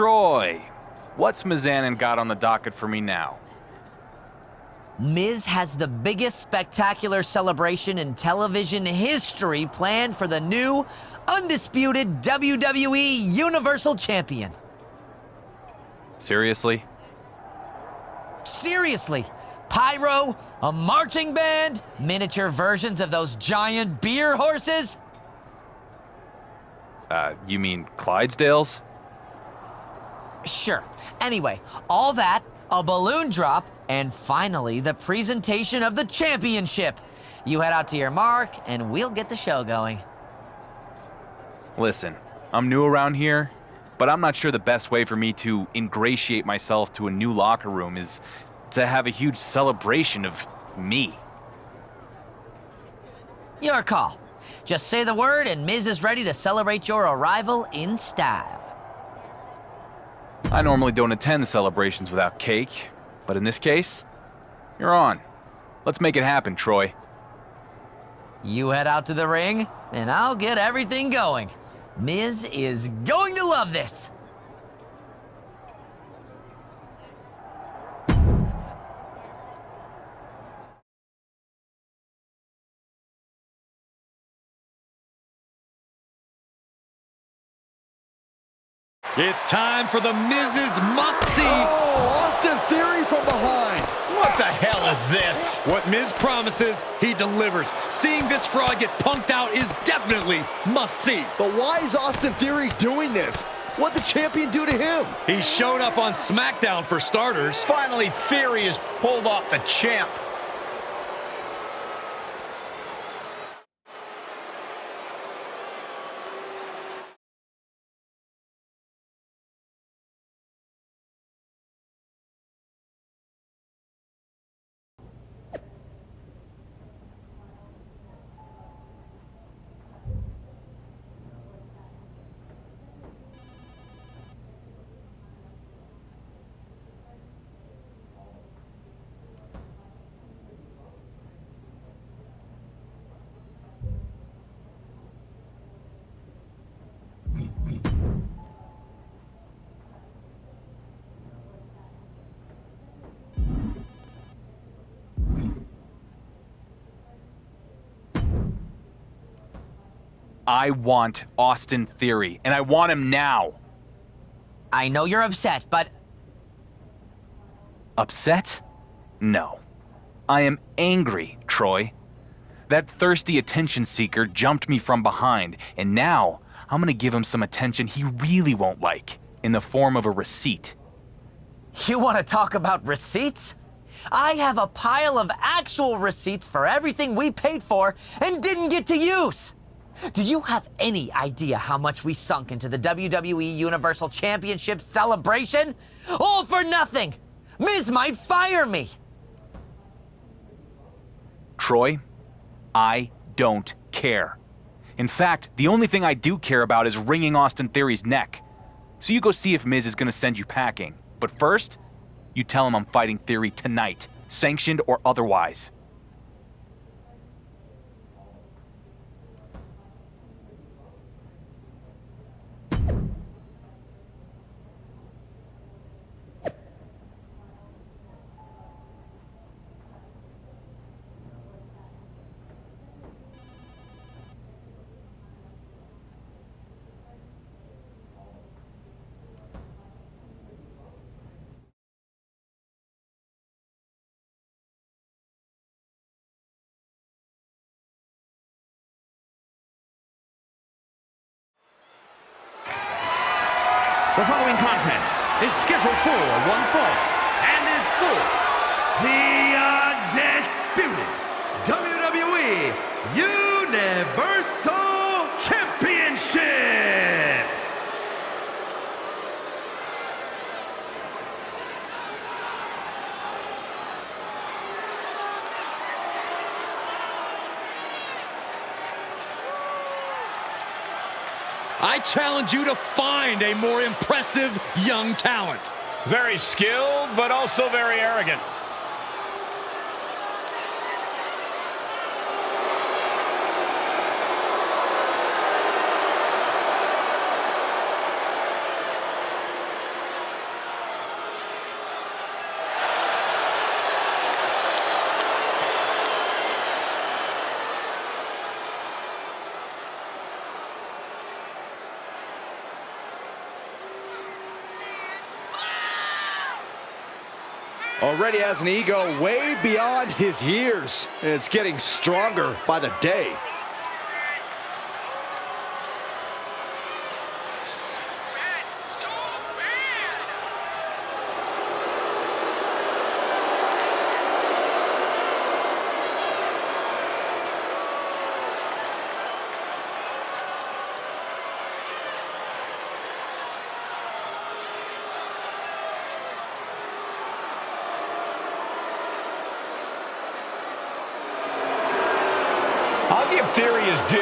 Troy, what's Mizanin got on the docket for me now? Miz has the biggest spectacular celebration in television history planned for the new, undisputed WWE Universal Champion. Seriously? Seriously, pyro, a marching band, miniature versions of those giant beer horses? You mean Clydesdales? Sure. Anyway, all that, a balloon drop, and finally the presentation of the championship. You head out to your mark, and we'll get the show going. Listen, I'm new around here, but I'm not sure the best way for me to ingratiate myself to a new locker room is to have a huge celebration of me. Your call. Just say the word, and Miz is ready to celebrate your arrival in style. I normally don't attend celebrations without cake, but in this case, you're on. Let's make it happen, Troy. You head out to the ring, and I'll get everything going. Miz is going to love this. It's time for the Miz's must-see. Oh, Austin Theory from behind. What the hell is this? What Miz promises, he delivers. Seeing this fraud get punked out is definitely must-see. But why is Austin Theory doing this? What'd the champion do to him? He showed up on SmackDown for starters. Finally, Theory has pulled off the champ. I want Austin Theory, and I want him now. I know you're upset, but... Upset? No. I am angry, Troy. That thirsty attention seeker jumped me from behind, and now I'm gonna give him some attention he really won't like, in the form of a receipt. You want to talk about receipts? I have a pile of actual receipts for everything we paid for and didn't get to use. Do you have any idea how much we sunk into the WWE Universal Championship celebration? All for nothing! Miz might fire me! Troy, I don't care. In fact, the only thing I do care about is wringing Austin Theory's neck. So you go see if Miz is gonna send you packing. But first, you tell him I'm fighting Theory tonight, sanctioned or otherwise. The following contest is scheduled for one fall and is for the undisputed WWE Universal Championship. I challenge you to find a more impressive young talent. Very skilled, but also very arrogant. Already has an ego way beyond his years, and it's getting stronger by the day. I'll give Theory his due,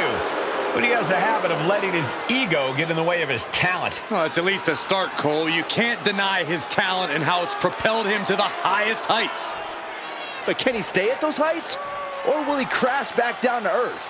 but he has a habit of letting his ego get in the way of his talent. Well, it's at least a start, Cole. You can't deny his talent and how it's propelled him to the highest heights. But can he stay at those heights? Or will he crash back down to earth?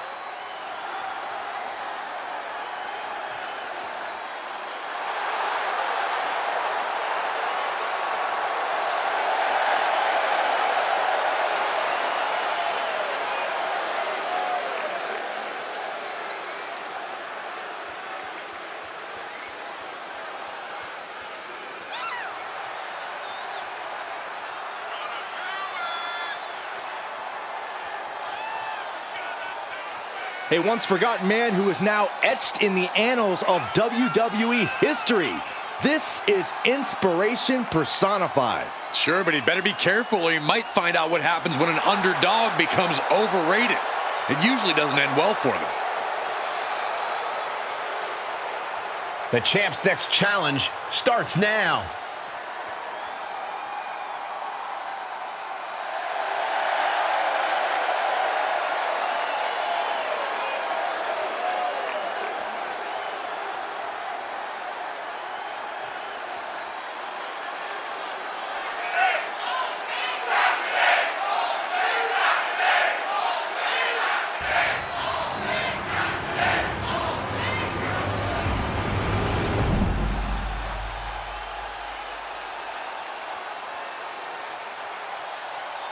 A once forgotten man who is now etched in the annals of WWE history. This is inspiration personified. Sure, but he'd better be careful or he might find out what happens when an underdog becomes overrated. It usually doesn't end well for them. The champ's next challenge starts now.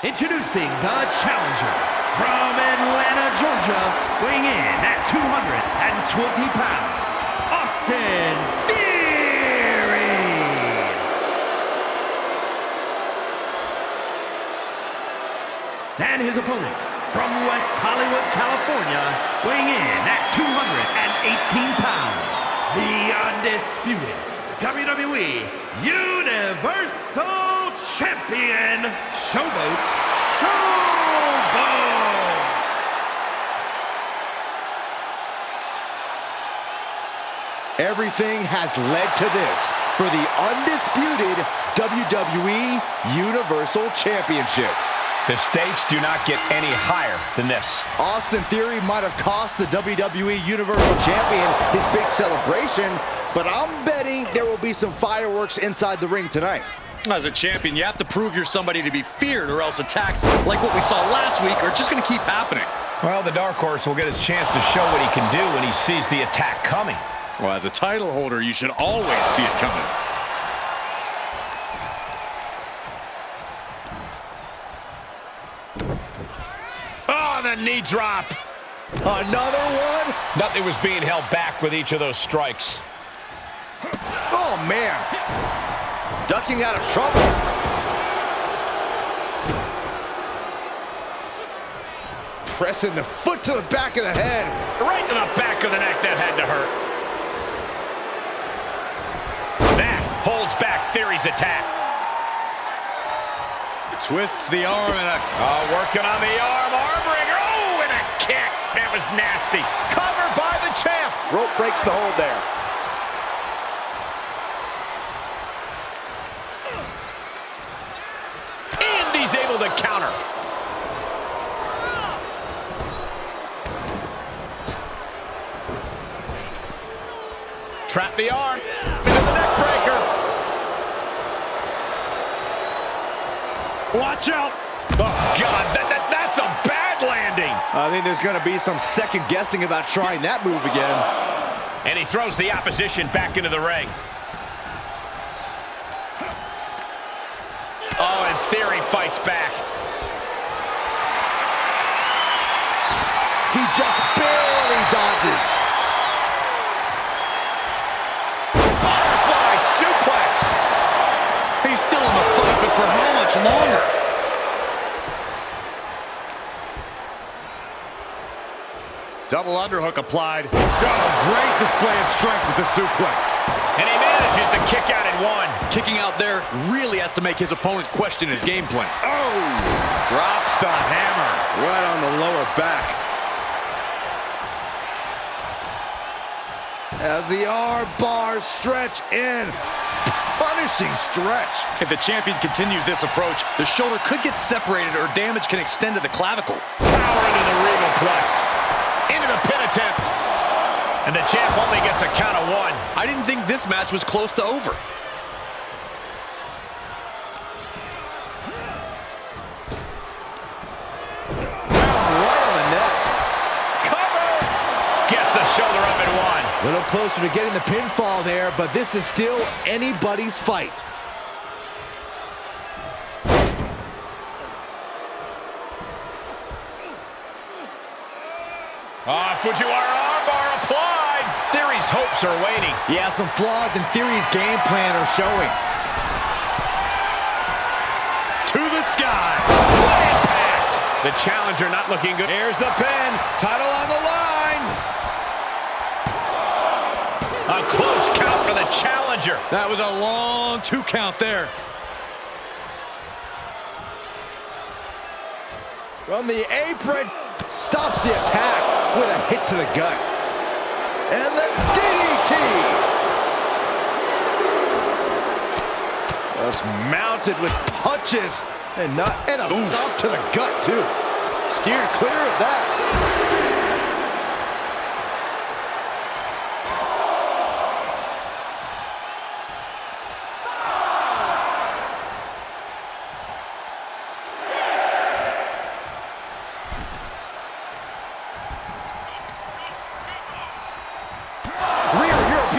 Introducing the challenger from Atlanta, Georgia, weighing in at 220 pounds, Austin Theory. And his opponent from West Hollywood, California, weighing in at 218 pounds, the undisputed WWE Universal Champion, Showboat Showboat! Everything has led to this for the undisputed WWE Universal Championship. The stakes do not get any higher than this. Austin Theory might have cost the WWE Universal Champion his big celebration, but I'm betting there will be some fireworks inside the ring tonight. As a champion, you have to prove you're somebody to be feared, or else attacks like what we saw last week are just going to keep happening. Well, the Dark Horse will get his chance to show what he can do when he sees the attack coming. Well, as a title holder, you should always see it coming. Oh, the knee drop. Another one? Nothing was being held back with each of those strikes. Oh, man. Ducking out of trouble. Pressing the foot to the back of the head. Right to the back of the neck. That had to hurt. That holds back Theory's attack. Twists the arm and a... Oh, working on the arm. Armbringer. Oh, and a kick. That was nasty. Covered by the champ. Rope breaks the hold there. And he's able to counter. Trap the arm. Into the neck breaker. Watch out! Oh, God, that's a bad landing. I think there's going to be some second guessing about trying that move again. And he throws the opposition back into the ring. Oh, and Theory fights back. He just barely dodges. Butterfly suplex. He's still still in the fight, but for how much longer? Double underhook applied. Oh, great display of strength with the suplex. And he manages to kick out at one. Kicking out there really has to make his opponent question his game plan. Oh! Drops the hammer. Right on the lower back. As the arm bars stretch in. Punishing stretch. If the champion continues this approach, the shoulder could get separated or damage can extend to the clavicle. Power into the regal plex. Into the pin attempt. And the champ only gets a count of one. I didn't think this match was close to over. Right on the neck. Cover! Gets the shoulder up at one. A little closer to getting the pinfall there, but this is still anybody's fight. Fujiwara armbar applied. Theory's hopes are waning. Yeah, some flaws in Theory's game plan are showing. To the sky. What impact! The challenger not looking good. Here's the pin. Title on the line. A close count for the challenger. That was a long 2 count there. From the apron, stops the attack with a hit to the gut. And the DDT! Just mounted with punches and a stop to the gut, too. Steered clear of that.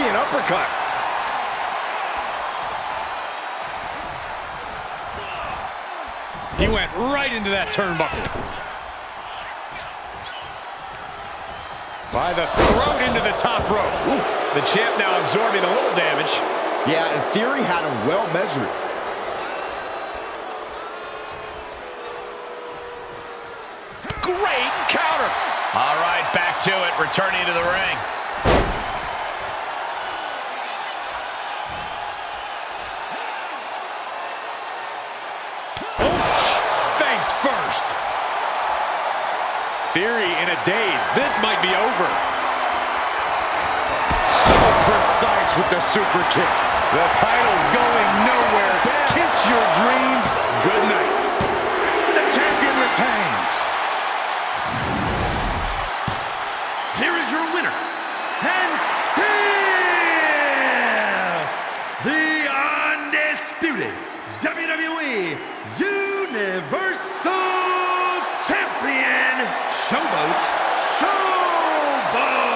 Uppercut. He went right into that turnbuckle. By the throat into the top rope. Oof. The champ now absorbing a little damage. Yeah, in theory, had him well measured. Great counter. All right, back to it, returning to the ring. First. Theory in a daze. This might be over. So precise with the super kick. The title's going nowhere. Kiss your dreams. Good night. The champion retains. Here is your winner, and still the undisputed WWE Universal Champion, Showboat Showboat!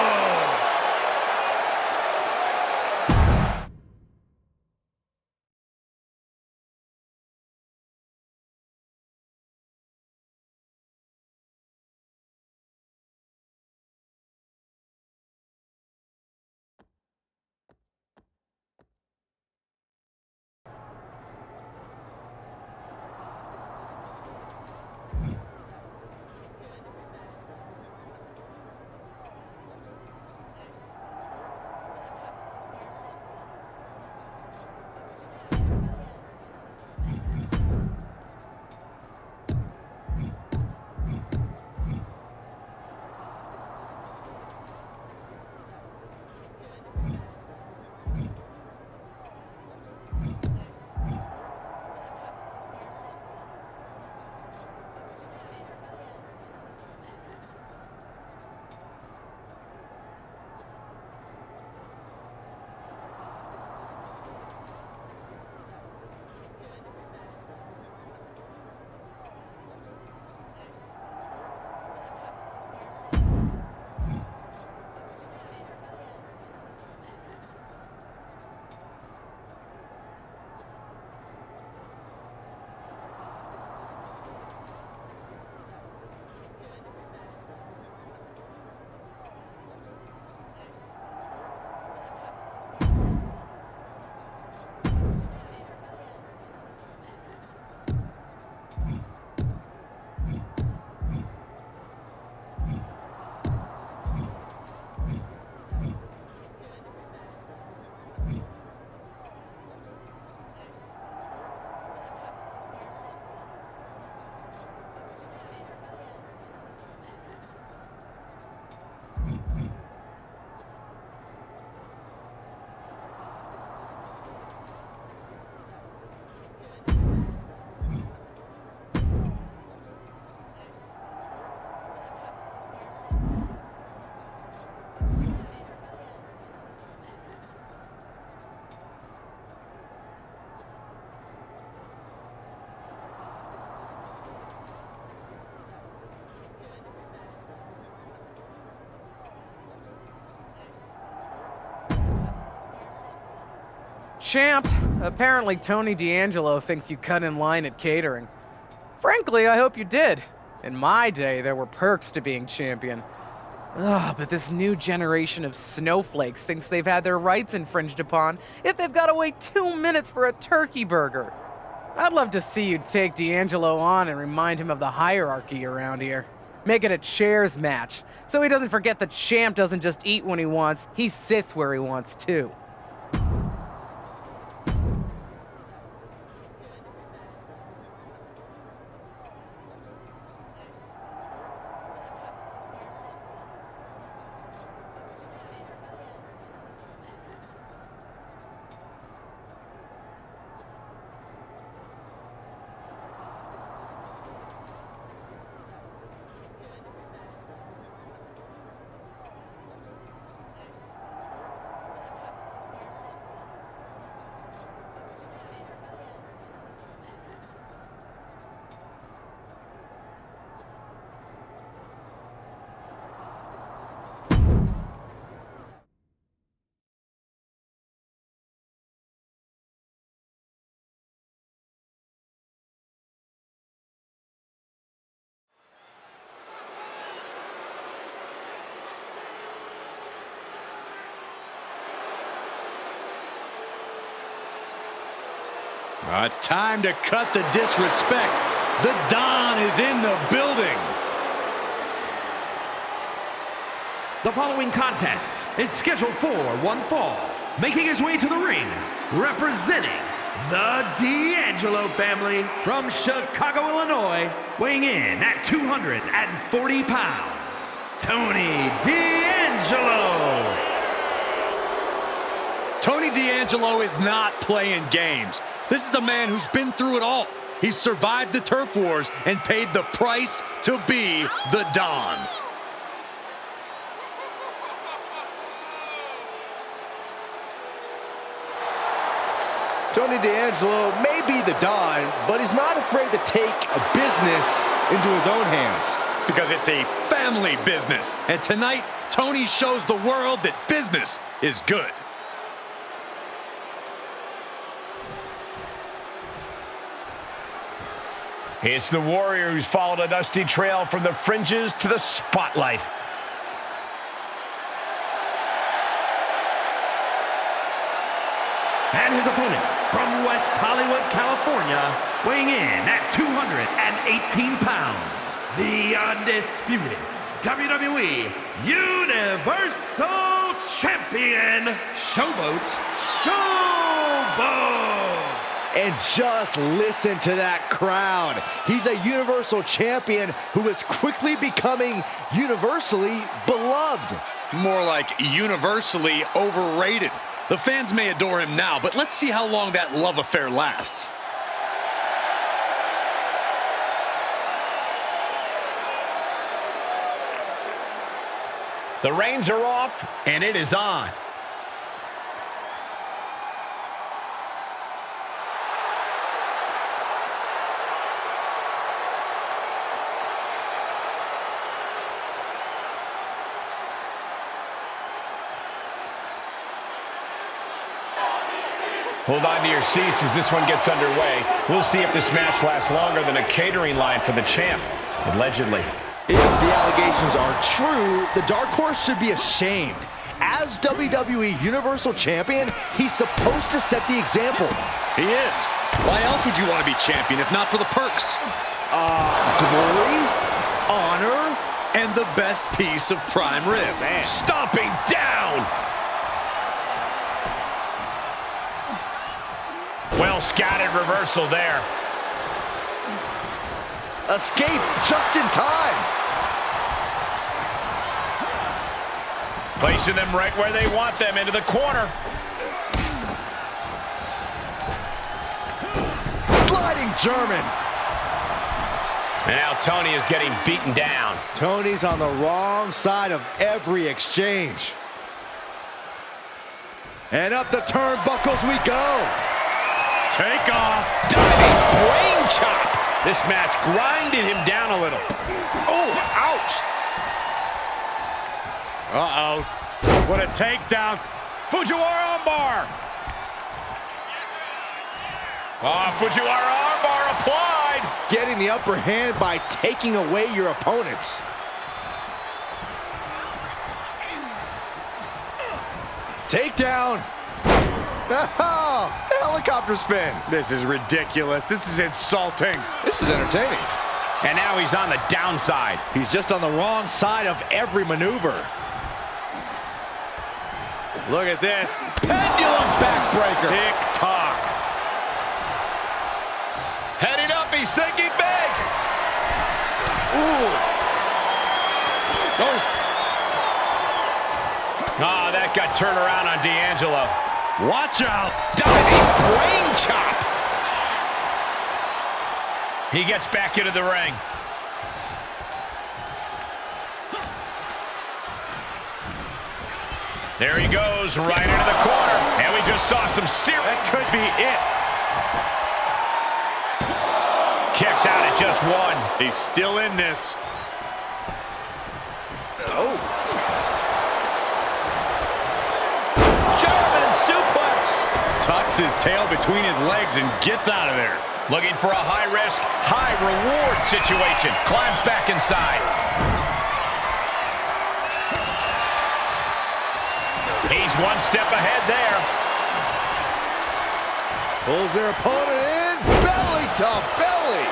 champ. Apparently Tony D'Angelo thinks you cut in line at catering. Frankly, I hope you did. In my day, there were perks to being champion. Ugh, but this new generation of snowflakes thinks they've had their rights infringed upon if they've got to wait 2 minutes for a turkey burger. I'd love to see you take D'Angelo on and remind him of the hierarchy around here. Make it a chairs match, so he doesn't forget the champ doesn't just eat when he wants, he sits where he wants too. It's time to cut the disrespect. The Don is in the building. The following contest is scheduled for one fall. Making his way to the ring, representing the D'Angelo family from Chicago, Illinois, weighing in at 240 pounds, Tony D'Angelo. Tony D'Angelo is not playing games. This is a man who's been through it all. He's survived the turf wars and paid the price to be the Don. Tony D'Angelo may be the Don, but he's not afraid to take a business into his own hands. It's because it's a family business. And tonight, Tony shows the world that business is good. It's the Warrior who's followed a dusty trail from the fringes to the spotlight. And his opponent from West Hollywood, California, weighing in at 218 pounds, the undisputed WWE Universal Champion, Showboat. And just listen to that crowd. He's a Universal Champion who is quickly becoming universally beloved. More like universally overrated. The fans may adore him now, but let's see how long that love affair lasts. The reins are off, and it is on. Hold on to your seats as this one gets underway. We'll see if this match lasts longer than a catering line for the champ, allegedly. If the allegations are true, the Dark Horse should be ashamed. As WWE Universal Champion, he's supposed to set the example. He is. Why else would you want to be champion if not for the perks? Glory, honor, And the best piece of prime rib. Man. Stomping down! Well scattered reversal there. escaped just in time. Placing them right where they want them, into the corner. Sliding German. And now Tony is getting beaten down. Tony's on the wrong side of every exchange. And up the turnbuckles we go. Take off. Diving brain chop. This match grinded him down a little. Oh, ouch. Uh-oh. What a takedown. Fujiwara armbar. Oh, Fujiwara armbar applied. Getting the upper hand by taking away your opponents. Takedown. Oh, the helicopter spin. This is ridiculous. This is insulting. This is entertaining. And now he's on the downside. He's just on the wrong side of every maneuver. Look at this. Pendulum backbreaker. Tick-tock. Heading up, he's thinking big. Ooh. Oh. Oh, that got turned around on D'Angelo. Watch out. Diving brain chop. He gets back into the ring. There he goes, right into the corner. And we just saw some serious... That could be it. Kicks out at just one. He's still in this. Oh. German suplex. Tucks his tail between his legs and gets out of there. Looking for a high-risk, high-reward situation. Climbs back inside. He's one step ahead there. Pulls their opponent in. Belly to belly.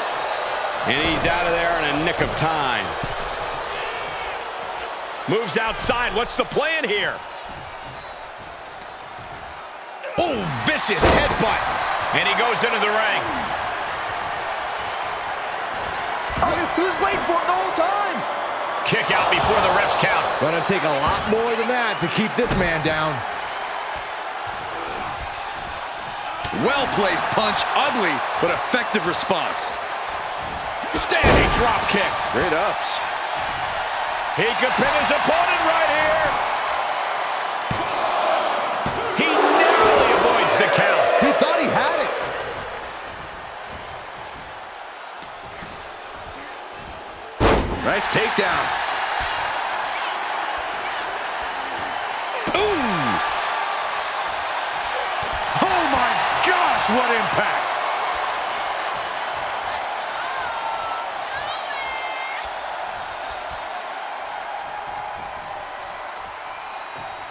And he's out of there in a nick of time. Moves outside. What's the plan here? Oh, vicious headbutt. And he goes into the ring. He was waiting for it the whole time. Kick out before the ref's count. Gonna take a lot more than that to keep this man down. Well-placed punch, ugly, but effective response. Standing drop kick. Great ups. He could pin his opponent right here. He narrowly avoids the count. He thought he had it. Nice takedown. Ooh! Oh my gosh, what impact!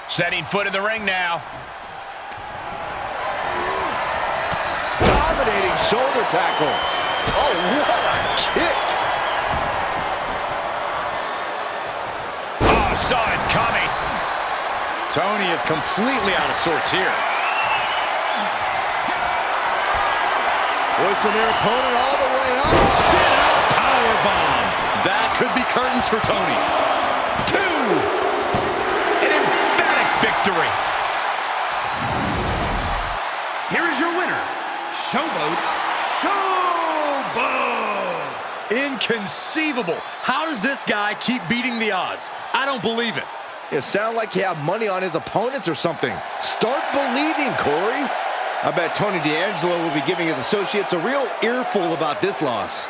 Setting foot in the ring now. Dominating shoulder tackle. Oh, what a kick. Oh, saw it coming. Tony is completely out of sorts here. Hoisting their opponent all the way up. Sit out powerbomb. That could be curtains for Tony. 2. An emphatic victory. Here is your winner, Showboats. Inconceivable. How does this guy keep beating the odds? I don't believe it. It sounded like he had money on his opponents or something. Start believing, Corey. I bet Tony D'Angelo will be giving his associates a real earful about this loss.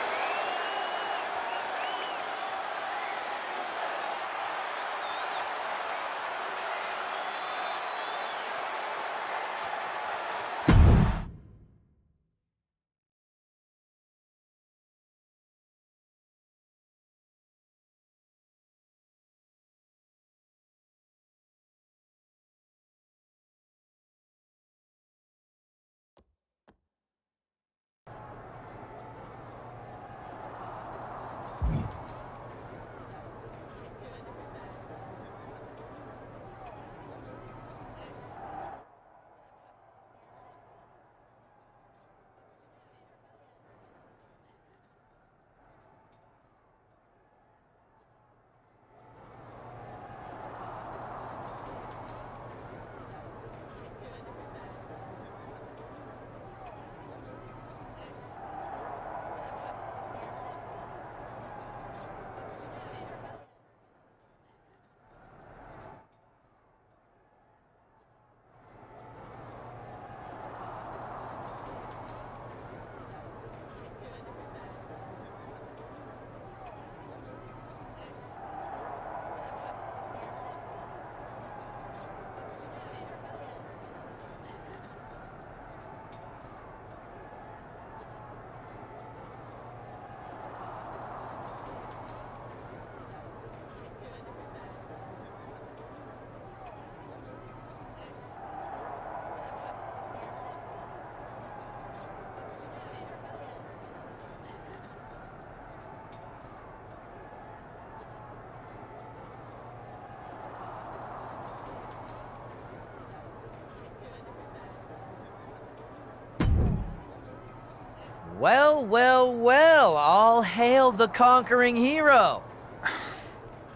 Well, well, well, all hail the conquering hero.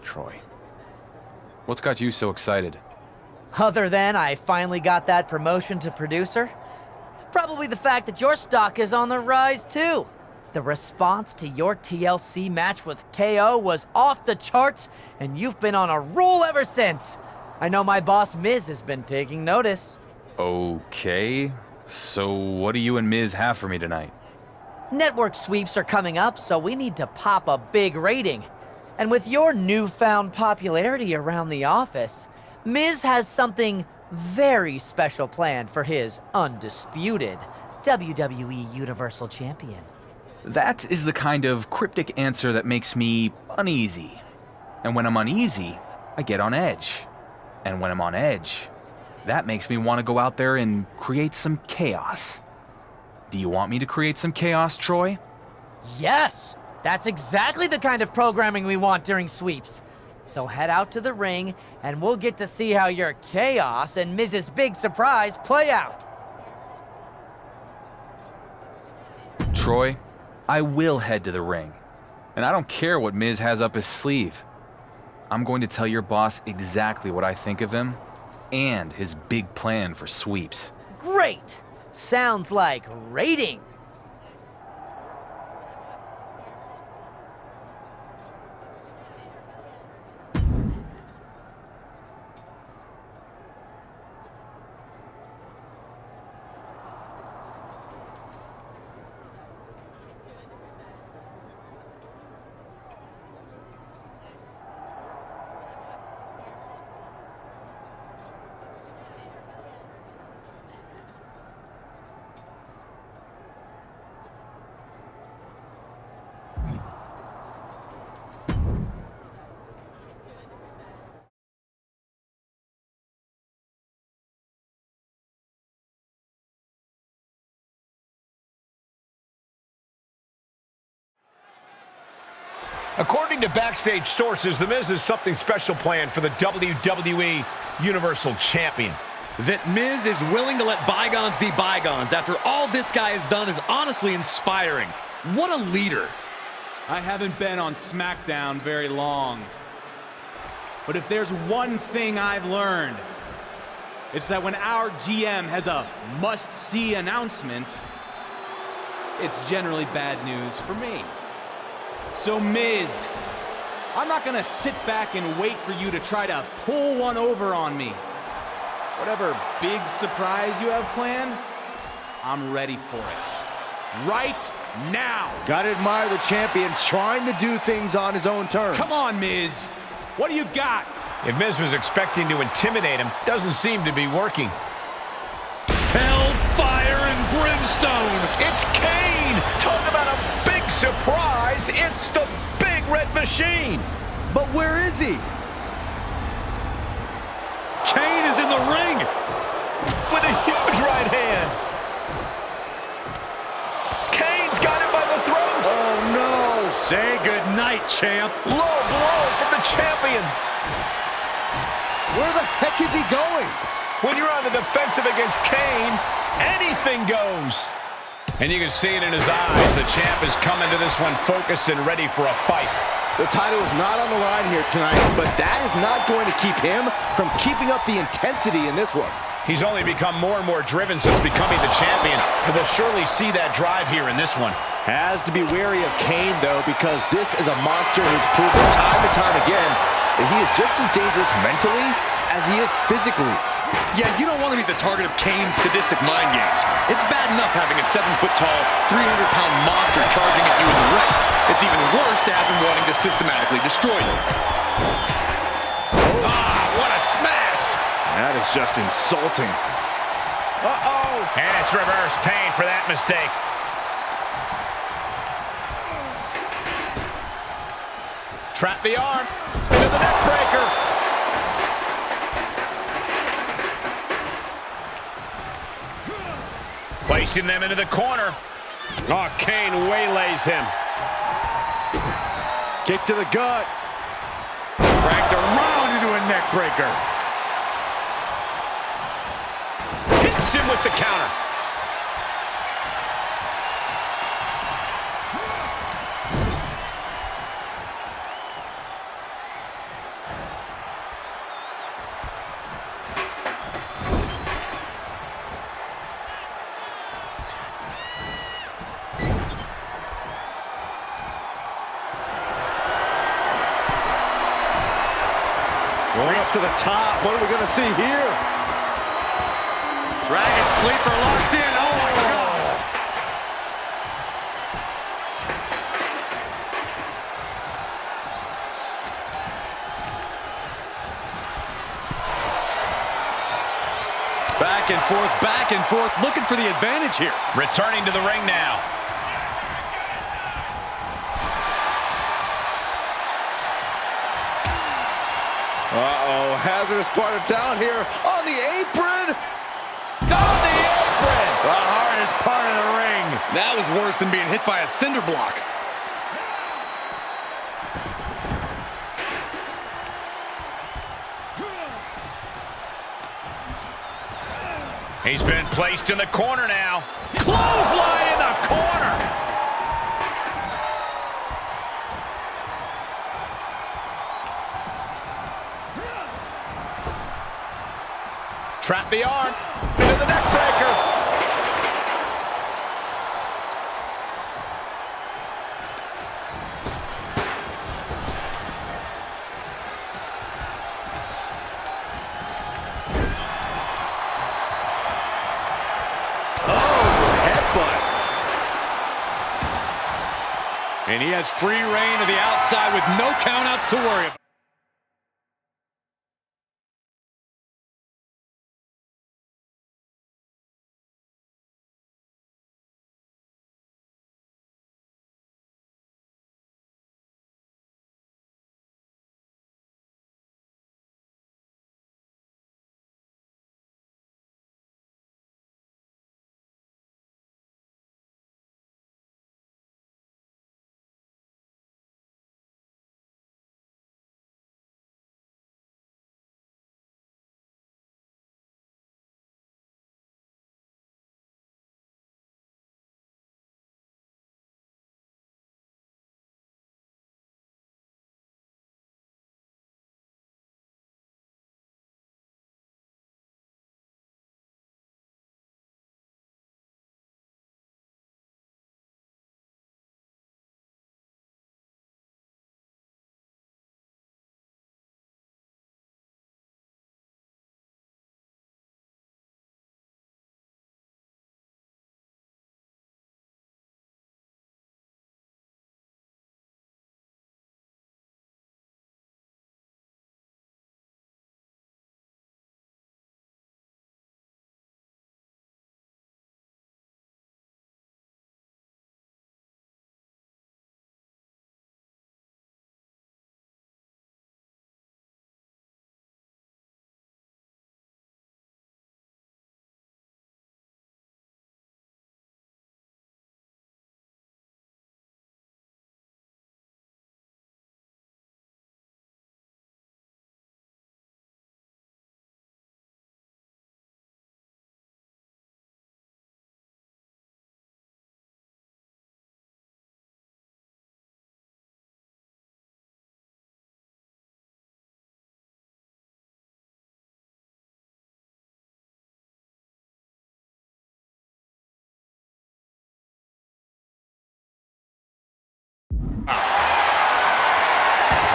Troy, what's got you so excited? Other than I finally got that promotion to producer, probably the fact that your stock is on the rise too. The response to your TLC match with KO was off the charts, and you've been on a roll ever since. I know my boss Miz has been taking notice. Okay, so what do you and Miz have for me tonight? Network sweeps are coming up, so we need to pop a big rating. And with your newfound popularity around the office, Miz has something very special planned for his undisputed WWE Universal Champion. That is the kind of cryptic answer that makes me uneasy. And when I'm uneasy, I get on edge. And when I'm on edge, that makes me want to go out there and create some chaos. Do you want me to create some chaos, Troy? Yes! That's exactly the kind of programming we want during sweeps. So head out to the ring, and we'll get to see how your chaos and Miz's big surprise play out. Troy, I will head to the ring. And I don't care what Miz has up his sleeve. I'm going to tell your boss exactly what I think of him and his big plan for sweeps. Great! Sounds like ratings. According to backstage sources, The Miz has something special planned for the WWE Universal Champion. That Miz is willing to let bygones be bygones after all this guy has done is honestly inspiring. What a leader. I haven't been on SmackDown very long. But if there's one thing I've learned, it's that when our GM has a must-see announcement, it's generally bad news for me. So Miz, I'm not gonna sit back and wait for you to try to pull one over on me. Whatever big surprise you have planned, I'm ready for it. Right now. Gotta admire the champion trying to do things on his own terms. Come on, Miz. What do you got? If Miz was expecting to intimidate him, doesn't seem to be working. Hellfire and brimstone. It's Kane! Talk about a big surprise! It's the Big Red Machine! But where is he? Kane is in the ring. With a huge right hand! Kane's got him by the throat! Oh no! Say goodnight, champ. Low blow from the champion! Where the heck is he going? When you're on the defensive against Kane, anything goes! And you can see it in his eyes. The champ is coming to this one focused and ready for a fight. The title is not on the line here tonight, but that is not going to keep him from keeping up the intensity in this one. He's only become more and more driven since becoming the champion, and we'll surely see that drive here in this one. Has to be wary of Kane, though, because this is a monster who's proven time and time again that he is just as dangerous mentally as he is physically. Yeah, you don't want to be the target of Kane's sadistic mind games. It's bad enough having a 7-foot-tall, 300-pound monster charging at you in the ring. It's even worse to have him wanting to systematically destroy you. Ah, what a smash! That is just insulting. Uh-oh! And it's reverse pain for that mistake. Trap the arm into the neck breaker. Placing them into the corner. Oh, Kane waylays him. Kick to the gut. Dragged around into a neck breaker. Hits him with the counter. to the top. What are we going to see here? Dragon sleeper locked in. Oh, my God. Back and forth, looking for the advantage here. Returning to the ring now. Uh-oh, hazardous part of town here on the apron. On the apron. The hardest part of the ring. That was worse than being hit by a cinder block. He's been placed in the corner now. Clothesline in the corner. Trap the arm into the neck breaker. And he has free reign to the outside with no countouts to worry about.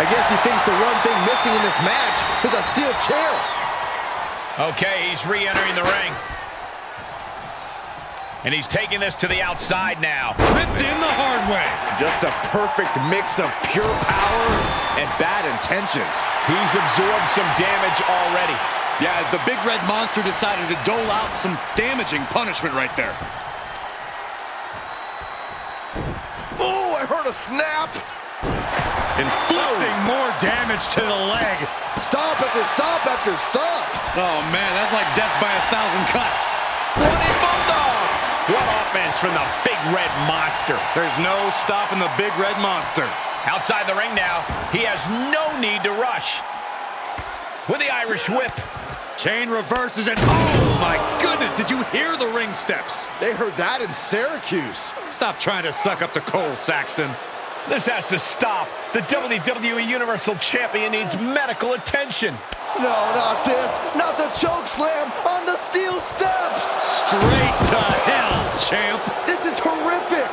I guess he thinks the one thing missing in this match is a steel chair. Okay, he's re-entering the ring. And he's taking this to the outside now. Ripped in the hard way. Just a perfect mix of pure power and bad intentions. He's absorbed some damage already. Yeah, as the big red monster decided to dole out some damaging punishment right there. Oh, I heard a snap. Inflicting more damage to the leg. Stop after stop after stop. Oh, man, that's like death by 1,000 cuts. Running Bulldog! What offense from the big red monster. There's no stopping the big red monster. Outside the ring now, he has no need to rush. With the Irish whip. Kane reverses and oh my goodness, did you hear the ring steps? They heard that in Syracuse. Stop trying to suck up the coal, Saxton. This has to stop. The WWE Universal Champion needs medical attention. No, not this. Not the choke slam on the steel steps. Straight to hell, champ. This is horrific.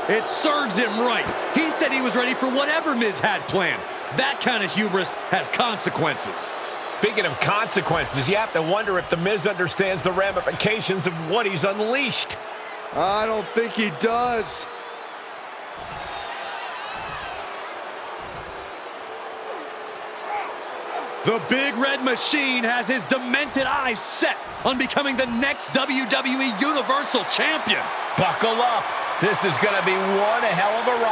It serves him right. He said he was ready for whatever Miz had planned. That kind of hubris has consequences. Speaking of consequences, you have to wonder if The Miz understands the ramifications of what he's unleashed. I don't think he does. The Big Red Machine has his demented eyes set on becoming the next WWE Universal Champion. Buckle up. This is going to be one hell of a ride.